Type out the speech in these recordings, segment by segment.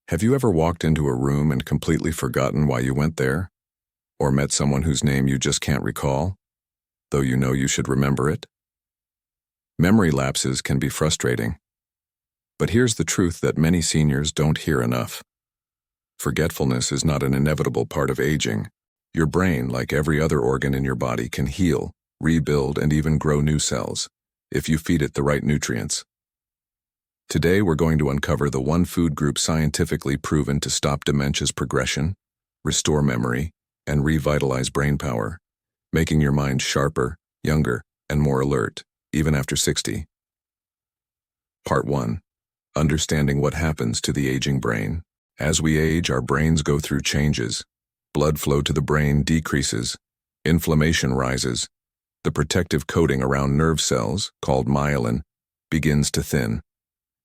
Have you ever walked into a room and completely forgotten why you went there? Or met someone whose name you just can't recall, though you know you should remember it? Memory lapses can be frustrating. But here's the truth that many seniors don't hear enough. Forgetfulness is not an inevitable part of aging. Your brain, like every other organ in your body, can heal, rebuild, and even grow new cells, if you feed it the right nutrients. Today we're going to uncover the one food group scientifically proven to stop dementia's progression, restore memory, and revitalize brain power, making your mind sharper, younger, and more alert, even after 60. Part 1. Understanding what happens to the aging brain. As we age, our brains go through changes. Blood flow to the brain decreases, inflammation rises, the protective coating around nerve cells, called myelin, begins to thin,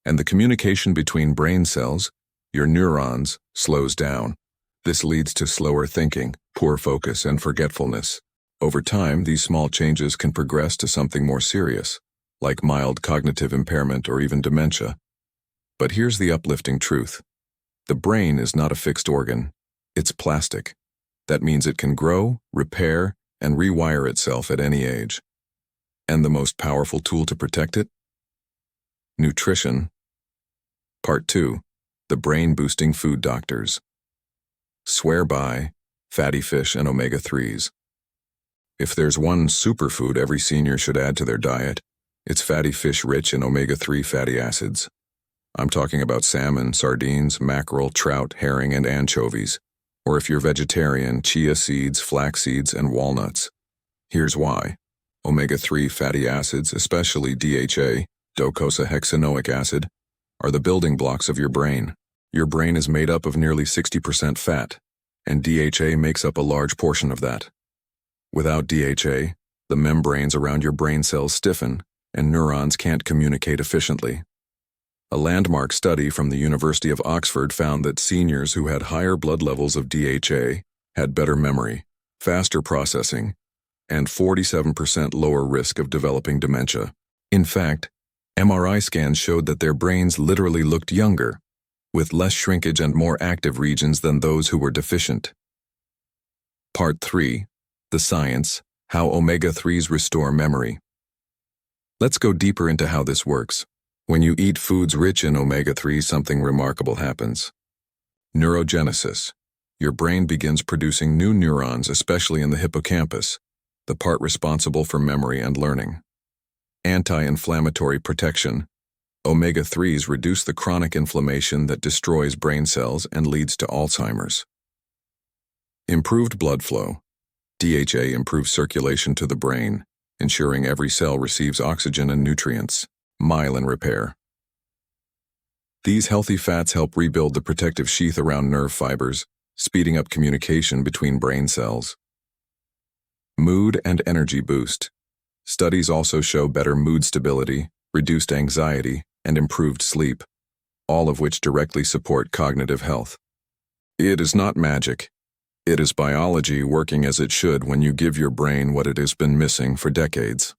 and the communication between brain cells, your neurons, slows down. This leads to slower thinking, poor focus, and forgetfulness. Over time, these small changes can progress to something more serious, like mild cognitive impairment or even dementia. But here's the uplifting truth. The brain is not a fixed organ. It's plastic. That means it can grow, repair, and rewire itself at any age. And the most powerful tool to protect it? Nutrition. Part 2. The brain-boosting food doctors. Swear by fatty fish and omega-3s. If there's one superfood every senior should add to their diet, it's fatty fish rich in omega-3 fatty acids. I'm talking about salmon, sardines, mackerel, trout, herring, and anchovies. Or if you're vegetarian, chia seeds, flax seeds, and walnuts. Here's why. Omega-3 fatty acids, especially DHA, docosahexaenoic acid, are the building blocks of your brain. Your brain is made up of nearly 60% fat, and DHA makes up a large portion of that. Without DHA, the membranes around your brain cells stiffen, and neurons can't communicate efficiently. A landmark study from the University of Oxford found that seniors who had higher blood levels of DHA had better memory, faster processing, and 47% lower risk of developing dementia. In fact, MRI scans showed that their brains literally looked younger, with less shrinkage and more active regions than those who were deficient. Part 3. The science, how omega-3s restore memory. Let's go deeper into how this works. When you eat foods rich in omega-3, something remarkable happens. Neurogenesis. Your brain begins producing new neurons, especially in the hippocampus, the part responsible for memory and learning. Anti-inflammatory protection. Omega-3s reduce the chronic inflammation that destroys brain cells and leads to Alzheimer's. Improved blood flow. DHA improves circulation to the brain, ensuring every cell receives oxygen and nutrients. Myelin repair. These healthy fats help rebuild the protective sheath around nerve fibers, speeding up communication between brain cells. Mood and energy boost. Studies also show better mood stability, reduced anxiety, and improved sleep, all of which directly support cognitive health. It is not magic. It is biology working as it should when you give your brain what it has been missing for decades.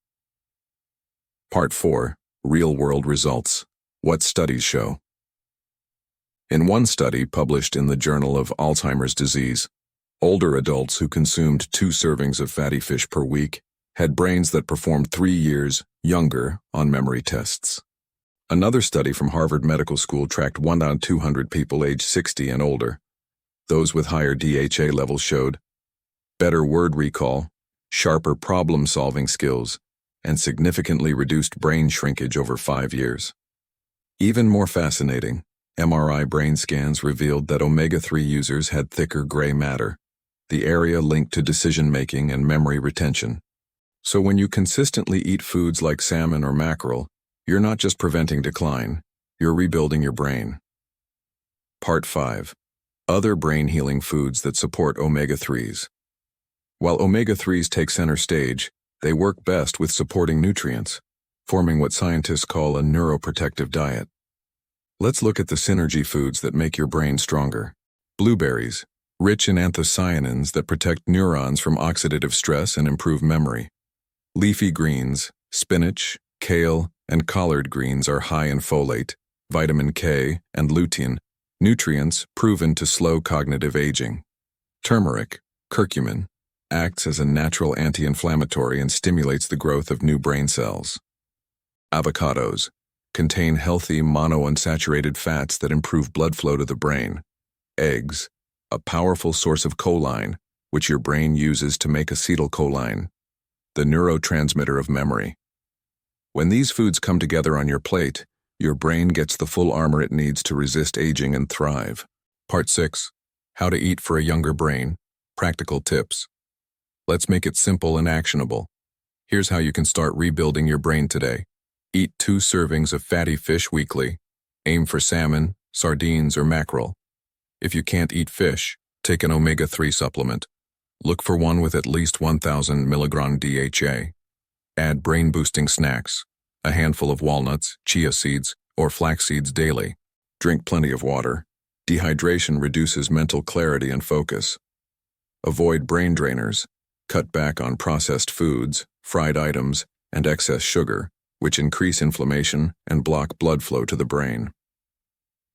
Part 4. Real-world results. What studies show? In one study published in the Journal of Alzheimer's Disease, older adults who consumed 2 servings of fatty fish per week had brains that performed 3 years younger on memory tests. Another study from Harvard Medical School tracked 1 out of 200 people aged 60 and older. Those with higher DHA levels showed better word recall, sharper problem-solving skills, and significantly reduced brain shrinkage over 5 years. Even more fascinating, MRI brain scans revealed that omega-3 users had thicker gray matter, the area linked to decision-making and memory retention. So when you consistently eat foods like salmon or mackerel, you're not just preventing decline, you're rebuilding your brain. Part 5. Other brain-healing foods that support omega-3s. While omega-3s take center stage, they work best with supporting nutrients, forming what scientists call a neuroprotective diet. Let's look at the synergy foods that make your brain stronger. Blueberries, rich in anthocyanins that protect neurons from oxidative stress and improve memory. Leafy greens, spinach, kale, and collard greens are high in folate, vitamin K, and lutein, Nutrients proven to slow cognitive aging. Turmeric, curcumin, acts as a natural anti-inflammatory and stimulates the growth of new brain cells. Avocados contain healthy monounsaturated fats that improve blood flow to the brain. Eggs, a powerful source of choline, which your brain uses to make acetylcholine, the neurotransmitter of memory. When these foods come together on your plate, your brain gets the full armor it needs to resist aging and thrive. Part 6. How to eat for a younger brain. Practical tips. Let's make it simple and actionable. Here's how you can start rebuilding your brain today. Eat 2 servings of fatty fish weekly. Aim for salmon, sardines, or mackerel. If you can't eat fish, take an omega-3 supplement. Look for one with at least 1,000 mg DHA. Add brain-boosting snacks, a handful of walnuts, chia seeds, or flax seeds daily. Drink plenty of water. Dehydration reduces mental clarity and focus. Avoid brain drainers. Cut back on processed foods, fried items, and excess sugar, which increase inflammation and block blood flow to the brain.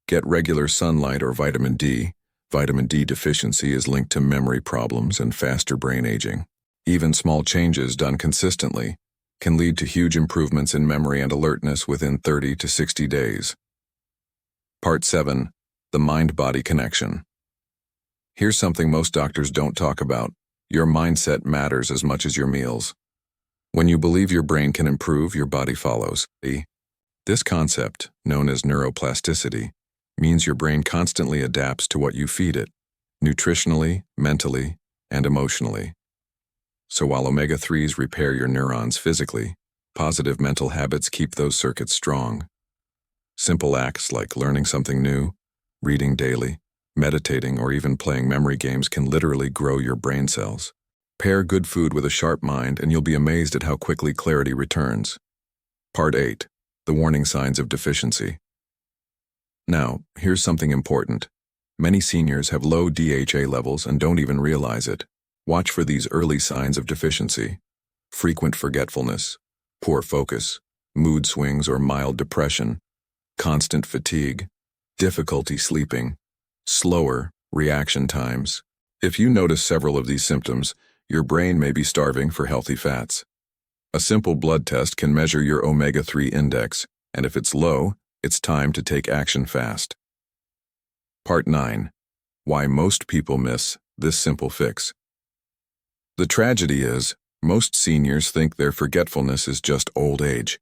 Get regular sunlight or vitamin D. Vitamin D deficiency is linked to memory problems and faster brain aging. Even small changes done consistently can lead to huge improvements in memory and alertness within 30 to 60 days. Part 7. The mind-body connection. Here's something most doctors don't talk about. Your mindset matters as much as your meals. When you believe your brain can improve, your body follows. This concept, known as neuroplasticity, means your brain constantly adapts to what you feed it, nutritionally, mentally, and emotionally. So while omega-3s repair your neurons physically, positive mental habits keep those circuits strong. Simple acts like learning something new, reading daily, meditating, or even playing memory games can literally grow your brain cells. Pair good food with a sharp mind and you'll be amazed at how quickly clarity returns. Part 8. The warning signs of deficiency. Now, here's something important. Many seniors have low DHA levels and don't even realize it. Watch for these early signs of deficiency: frequent forgetfulness, poor focus, mood swings or mild depression, constant fatigue, difficulty sleeping, slower reaction times. If you notice several of these symptoms, your brain may be starving for healthy fats. A simple blood test can measure your omega-3 index, and if it's low, it's time to take action fast. Part 9. Why most people miss this simple fix. The tragedy is, most seniors think their forgetfulness is just old age.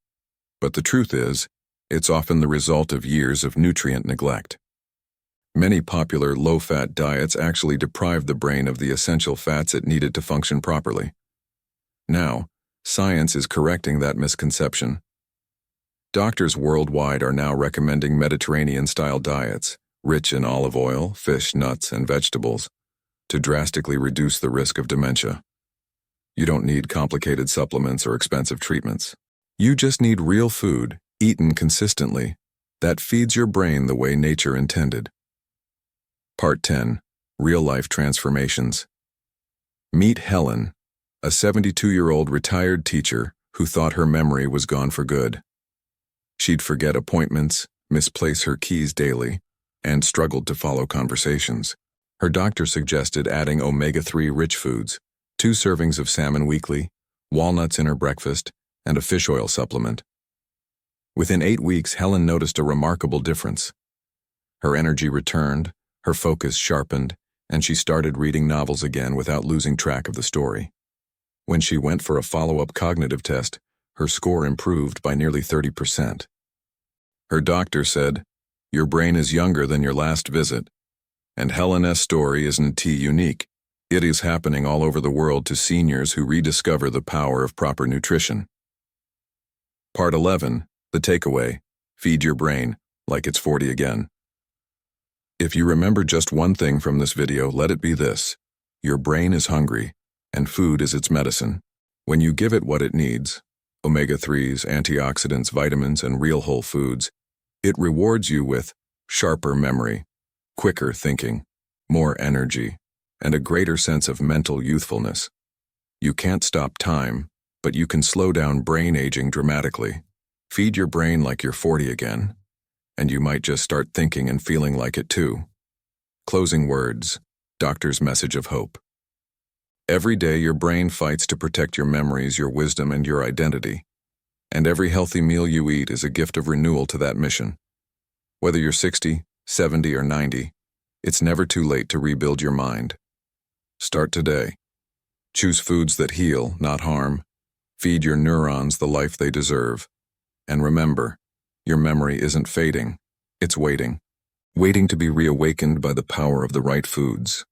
But the truth is, it's often the result of years of nutrient neglect. Many popular low-fat diets actually deprive the brain of the essential fats it needed to function properly. Now, science is correcting that misconception. Doctors worldwide are now recommending Mediterranean-style diets, rich in olive oil, fish, nuts, and vegetables, to drastically reduce the risk of dementia. You don't need complicated supplements or expensive treatments. You just need real food, eaten consistently, that feeds your brain the way nature intended. Part 10. Real-life transformations. Meet Helen, a 72-year-old retired teacher who thought her memory was gone for good. She'd forget appointments, misplace her keys daily, and struggled to follow conversations. Her doctor suggested adding omega-3 rich foods, 2 servings of salmon weekly, walnuts in her breakfast, and a fish oil supplement. Within 8 weeks, Helen noticed a remarkable difference. Her energy returned, her focus sharpened, and she started reading novels again without losing track of the story. When she went for a follow-up cognitive test, her score improved by nearly 30%. Her doctor said, "Your brain is younger than your last visit." And Helen's story isn't unique. It is happening all over the world to seniors who rediscover the power of proper nutrition. Part 11. The takeaway. Feed your brain like it's 40 again. If you remember just one thing from this video, let it be this: your brain is hungry, and food is its medicine. When you give it what it needs, omega-3s, antioxidants, vitamins, and real whole foods, it rewards you with sharper memory, quicker thinking, more energy, and a greater sense of mental youthfulness. You can't stop time, but you can slow down brain aging dramatically. Feed your brain like you're 40 again, and you might just start thinking and feeling like it too. Closing words, doctor's message of hope. Every day your brain fights to protect your memories, your wisdom, and your identity. And every healthy meal you eat is a gift of renewal to that mission. Whether you're 60, 70, or 90, it's never too late to rebuild your mind. Start today. Choose foods that heal, not harm. Feed your neurons the life they deserve. And remember, your memory isn't fading, it's waiting. Waiting to be reawakened by the power of the right foods.